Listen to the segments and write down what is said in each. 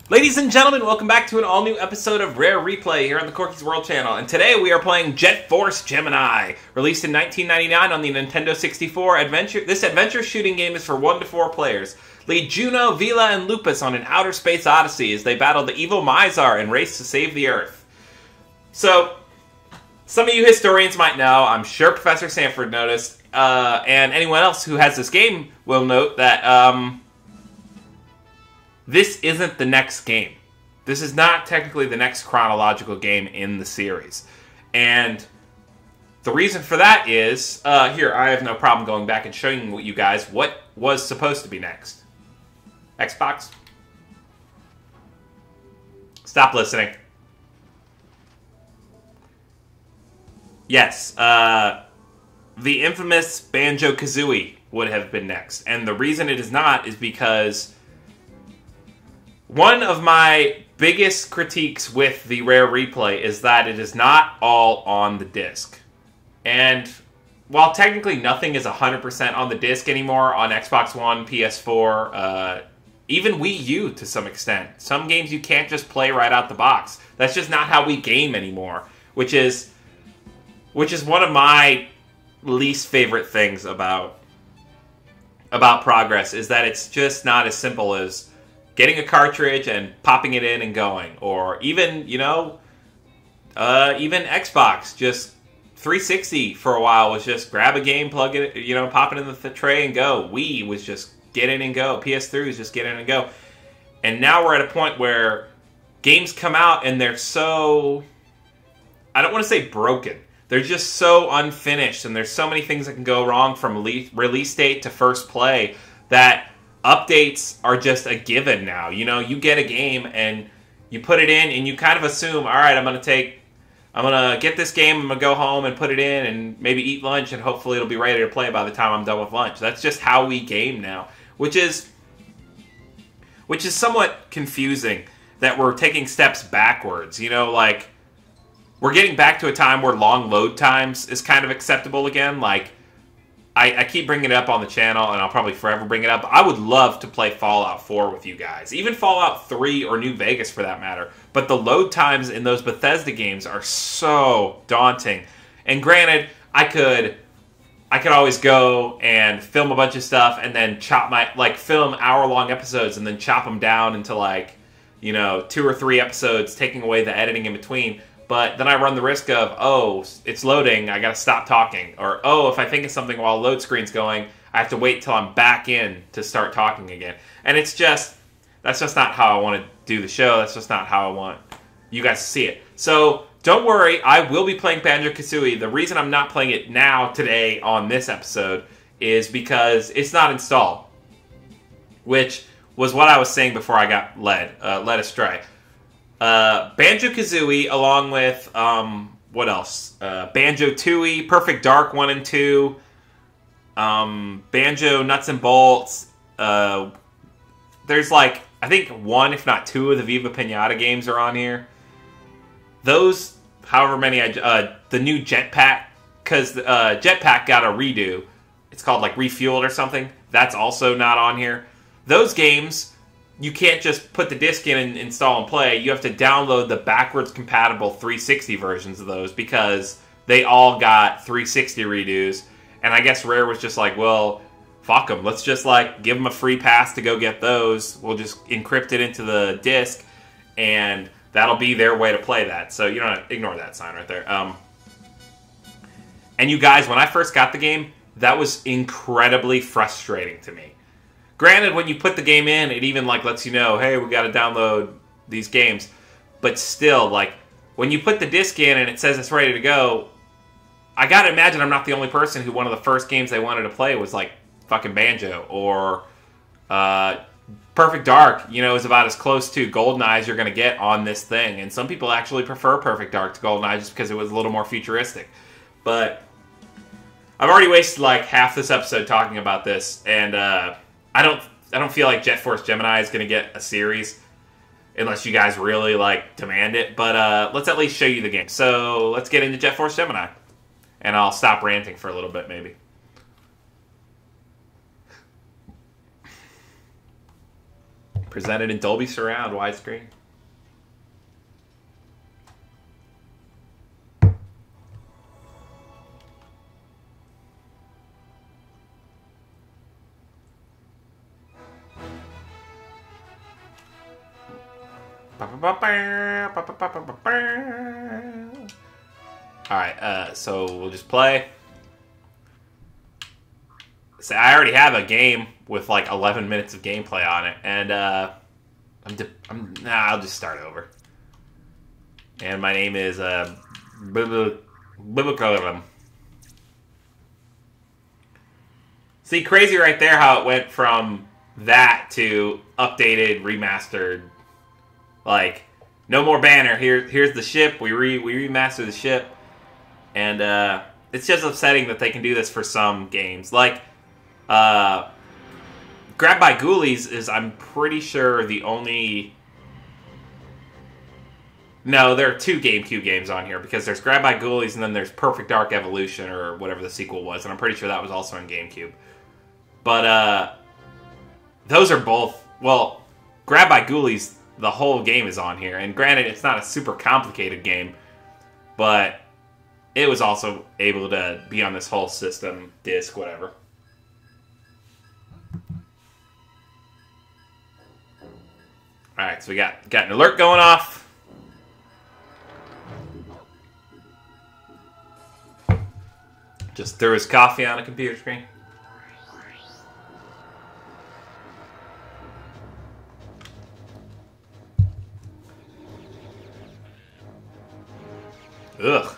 Ladies and gentlemen, welcome back to an all-new episode of Rare Replay here on the Corky's World channel. And today we are playing Jet Force Gemini, released in 1999 on the Nintendo 64. This adventure shooting game is for 1 to 4 players. Lead Juno, Vila, and Lupus on an outer space odyssey as they battle the evil Mizar and race to save the Earth. So, some of you historians might know, I'm sure Professor Sanford noticed, and anyone else who has this game will note that, this isn't the next game. This is not technically the next chronological game in the series. And the reason for that is, here, I have no problem going back and showing you guys what was supposed to be next. Xbox? Stop listening. Yes, the infamous Banjo-Kazooie would have been next. And the reason it is not is because one of my biggest critiques with the Rare Replay is that it is not all on the disc. And while technically nothing is 100% on the disc anymore on Xbox One, PS4, even Wii U to some extent, some games you can't just play right out the box. That's just not how we game anymore, which is one of my least favorite things about Progress, is that it's just not as simple as getting a cartridge and popping it in and going. Or even, even Xbox, just 360 for a while was just grab a game, plug it, pop it in the tray and go. Wii was just get in and go. PS3 was just get in and go. And now we're at a point where games come out and they're so, I don't want to say broken. They're just so unfinished, and there's so many things that can go wrong from release date to first play that updates are just a given now. You get a game and you put it in and you kind of assume, all right, I'm going to get this game, I'm going to go home and put it in and maybe eat lunch and hopefully it'll be ready to play by the time I'm done with lunch. That's just how we game now, which is somewhat confusing that we're taking steps backwards. We're getting back to a time where long load times is kind of acceptable again. I keep bringing it up on the channel, and I'll probably forever bring it up. I would love to play Fallout 4 with you guys. Even Fallout 3 or New Vegas, for that matter. But the load times in those Bethesda games are so daunting. And granted, I could always go and film a bunch of stuff and then film hour-long episodes and then chop them down into 2 or 3 episodes, taking away the editing in between. But then I run the risk of, oh, it's loading, I gotta stop talking. Or, oh, if I think of something while load screen's going, I have to wait till I'm back in to start talking again. And that's just not how I want to do the show. That's just not how I want you guys to see it. So, don't worry, I will be playing Banjo-Kazooie. The reason I'm not playing it now, today, on this episode, is because it's not installed. Which was what I was saying before I got led astray. Banjo-Kazooie, along with, what else? Banjo-Tooie, Perfect Dark 1 and 2, Banjo Nuts and Bolts. There's I think 1, if not 2 of the Viva Pinata games are on here. Those, however many, the new Jetpack, because Jetpack got a redo. It's called Refueled or something. That's also not on here. Those games, you can't just put the disc in and install and play. You have to download the backwards compatible 360 versions of those because they all got 360 redos. And I guess Rare was just well, fuck them. Let's just give them a free pass to go get those. We'll just encrypt it into the disc and that'll be their way to play that. So you don't ignore that sign right there. And you guys, when I first got the game, that was incredibly frustrating to me. Granted, when you put the game in, it even lets you know, hey, we got to download these games. But still, when you put the disc in and it says it's ready to go, I gotta imagine I'm not the only person who one of the first games they wanted to play was fucking Banjo or Perfect Dark. Is about as close to GoldenEye as you're gonna get on this thing. And some people actually prefer Perfect Dark to GoldenEye just because it was a little more futuristic. But I've already wasted half this episode talking about this, and I don't feel like Jet Force Gemini is going to get a series unless you guys really demand it. But let's at least show you the game. So let's get into Jet Force Gemini, and I'll stop ranting for a little bit maybe. Presented in Dolby Surround widescreen. Alright, so we'll just play. So I already have a game with like 11 minutes of gameplay on it, and I'll just start over. And my name is See, crazy right there how it went from that to updated, remastered. Like, no more banner. Here's the ship. We remaster the ship. And it's just upsetting that they can do this for some games. Like, Grab by Ghoulies is, I'm pretty sure, the only... No, there are 2 GameCube games on here, because there's Grab by Ghoulies and then there's Perfect Dark Evolution, or whatever the sequel was, and I'm pretty sure that was also on GameCube. But, those are both... Well, Grab by Ghoulies, the whole game is on here, and granted, it's not a super complicated game, but it was also able to be on this whole system, disc, whatever. Alright, so we got an alert going off. Just threw his coffee on a computer screen. Ugh.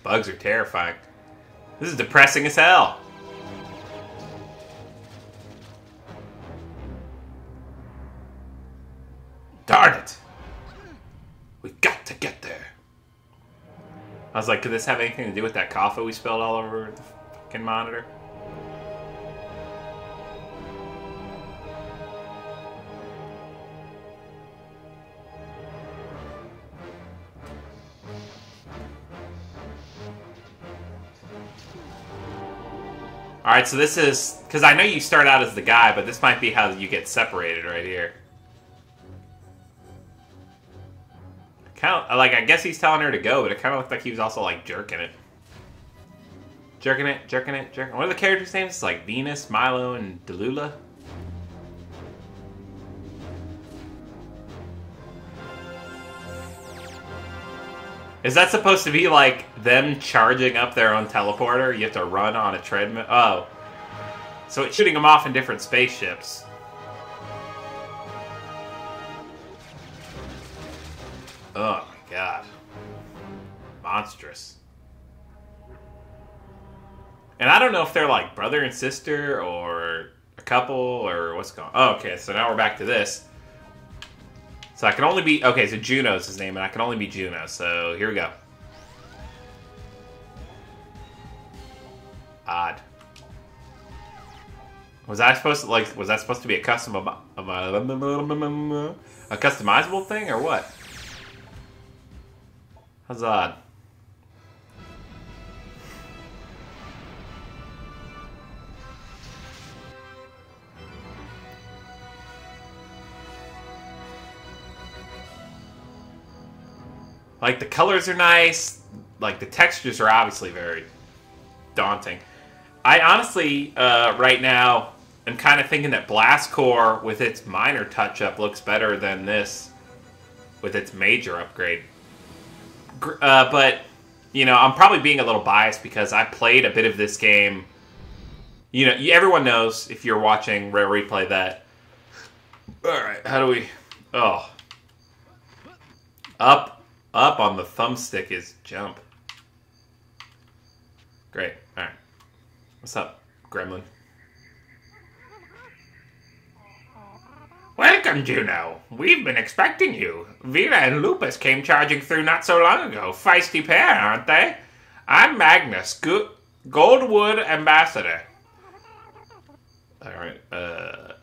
Bugs are terrifying. This is depressing as hell. Darn it! We got to get there. I was like, could this have anything to do with that coffee we spilled all over the fucking monitor? Alright, so this is... Because I know you start out as the guy, but this might be how you get separated right here. Kind of, like, I guess he's telling her to go, but it kind of looked like he was also, like, jerking it. Jerking it, jerking it, jerking it. What are the characters' names? It's like Venus, Milo, and Delula? Is that supposed to be, like, them charging up their own teleporter? You have to run on a treadmill? Oh. So it's shooting them off in different spaceships. Oh my god. Monstrous. And I don't know if they're like brother and sister or a couple or what's going on. Oh, okay, so now we're back to this. So I can only be... Okay, so Juno's his name, and I can only be Juno. So here we go. Odd. Was that supposed to, like, was that supposed to be a customizable thing, or what? That's odd. Like, the colors are nice. Like, the textures are obviously very daunting. I honestly, right now, am kind of thinking that Blast Core, with its minor touch-up, looks better than this with its major upgrade. But, you know, I'm probably being a little biased because I played a bit of this game. You know, everyone knows, if you're watching Rare Replay, that... Alright, how do we... Oh. Up on the thumbstick is jump. Great. Alright. What's up, Gremlin? Welcome, Juno. We've been expecting you. Vera and Lupus came charging through not so long ago. Feisty pair, aren't they? I'm Magnus, Goldwood Ambassador. Alright,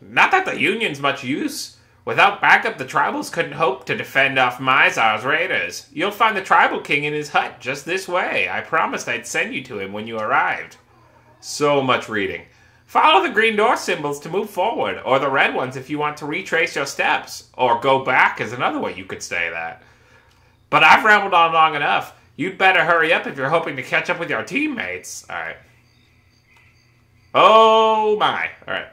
not that the Union's much use. Without backup, the Tribals couldn't hope to defend off Mizar's raiders. You'll find the Tribal King in his hut just this way. I promised I'd send you to him when you arrived. So much reading. Follow the green door symbols to move forward, or the red ones if you want to retrace your steps, or go back is another way you could say that. But I've rambled on long enough. You'd better hurry up if you're hoping to catch up with your teammates. Alright. Oh my. Alright.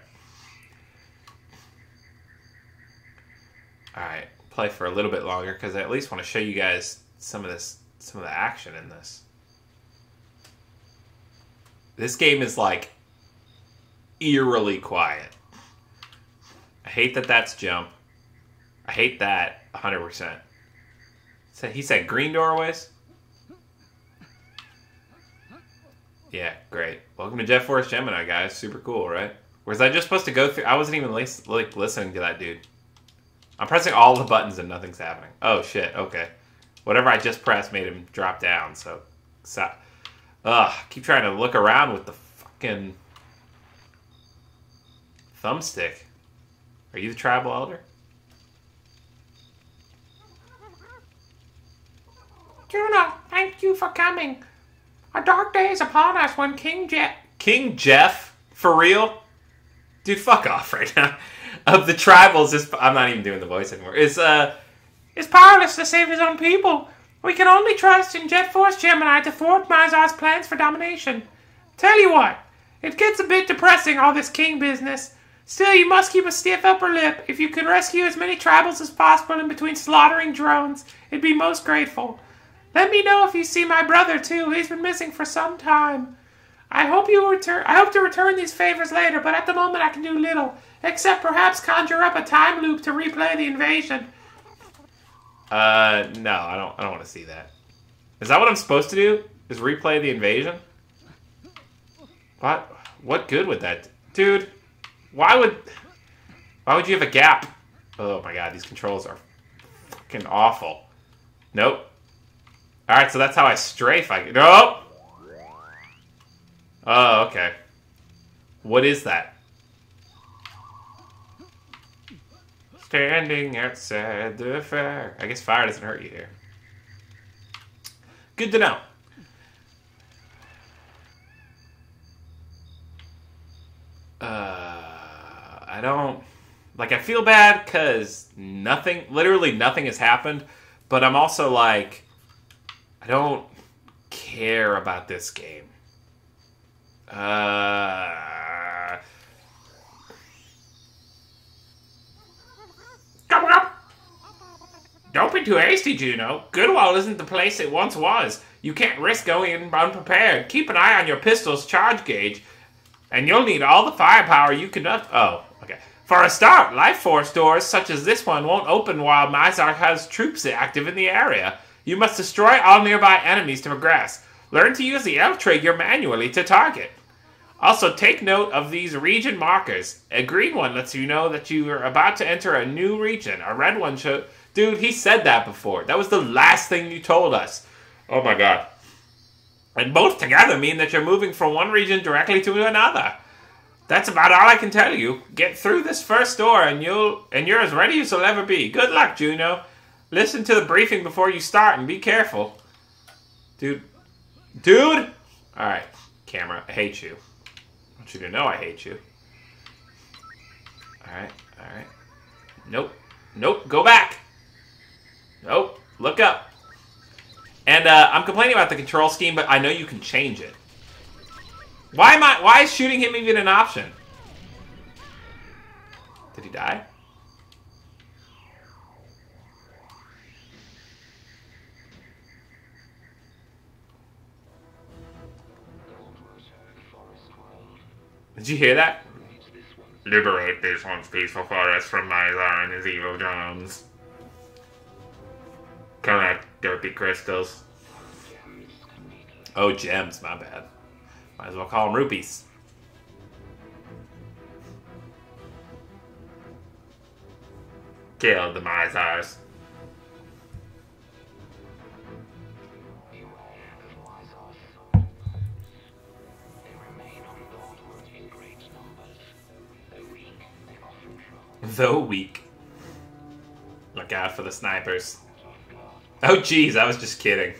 Alright. Play for a little bit longer, because I at least want to show you guys some of the action in this. This game is like eerily quiet. I hate that that's jump. I hate that 100%. So he said green doorways? Yeah, great. Welcome to Jet Force Gemini, guys. Super cool, right? Was I just supposed to go through? I wasn't even like listening to that dude. I'm pressing all the buttons and nothing's happening. Oh, shit. Okay. Whatever I just pressed made him drop down, so... keep trying to look around with the fucking... thumbstick. Are you the tribal elder? Juno, thank you for coming. A dark day is upon us when King Jeff? For real? Dude, fuck off right now. Of the tribals, I'm not even doing the voice anymore. Is powerless to save his own people. We can only trust in Jet Force Gemini to thwart Mizar's plans for domination. Tell you what, it gets a bit depressing, all this king business. Still, you must keep a stiff upper lip. If you could rescue as many tribals as possible in between slaughtering drones, it'd be most grateful. Let me know if you see my brother, too. He's been missing for some time. I hope to return these favors later, but at the moment I can do little, except perhaps conjure up a time loop to replay the invasion. No, I don't want to see that. Is that what I'm supposed to do? Is replay the invasion? What good would that... Dude, why would you have a gap? Oh my god, these controls are fucking awful. Nope. Alright, so that's how I strafe. Nope! Oh, okay. What is that? Standing outside the fire. I guess fire doesn't hurt you here. Good to know. I don't... Like, I feel bad because literally nothing has happened, but I'm also like... I don't care about this game. Don't be too hasty, Juno. Goodwall isn't the place it once was. You can't risk going in unprepared. Keep an eye on your pistol's charge gauge, and you'll need all the firepower you can... Oh, okay. For a start, life force doors such as this one won't open while Mizar has troops active in the area. You must destroy all nearby enemies to progress. Learn to use the elf trigger manually to target. Also, take note of these region markers. A green one lets you know that you are about to enter a new region. A red one shows... Dude, he said that before. That was the last thing you told us. Oh my god. And both together mean that you're moving from one region directly to another. That's about all I can tell you. Get through this first door and you're as ready as you'll ever be. Good luck, Juno. Listen to the briefing before you start and be careful. Dude. Alright, camera, I hate you. I want you to know I hate you. Alright. Nope, go back. Nope, look up. And I'm complaining about the control scheme, but I know you can change it. Why is shooting him even an option? Did he die? Did you hear that? Liberate this once peaceful forest from Mizar and his evil drones. Collect derpy crystals. Oh, gems, my bad. Might as well call them rupees. Kill the Mizars. Though weak. Look out for the snipers. Oh jeez, I was just kidding.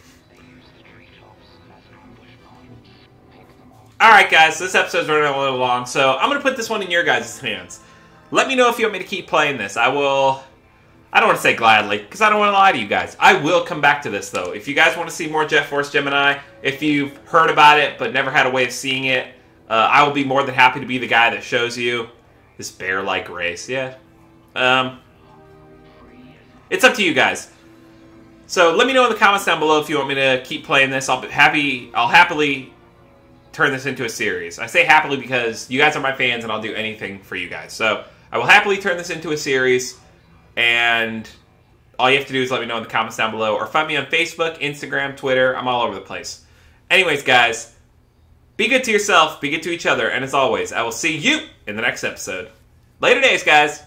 Alright guys, this episode's running a little long, so I'm going to put this one in your guys' hands. Let me know if you want me to keep playing this. I don't want to say gladly, because I don't want to lie to you guys. I will come back to this, though. If you guys want to see more Jet Force Gemini, if you've heard about it but never had a way of seeing it, I will be more than happy to be the guy that shows you this bear-like race. Yeah. It's up to you guys. So let me know in the comments down below if you want me to keep playing this. I'll happily turn this into a series. I say happily because you guys are my fans and I'll do anything for you guys. So I will happily turn this into a series, and all you have to do is let me know in the comments down below, or find me on Facebook, Instagram, Twitter. I'm all over the place. Anyways, guys, be good to yourself, be good to each other, and as always, I will see you in the next episode. Later days, guys!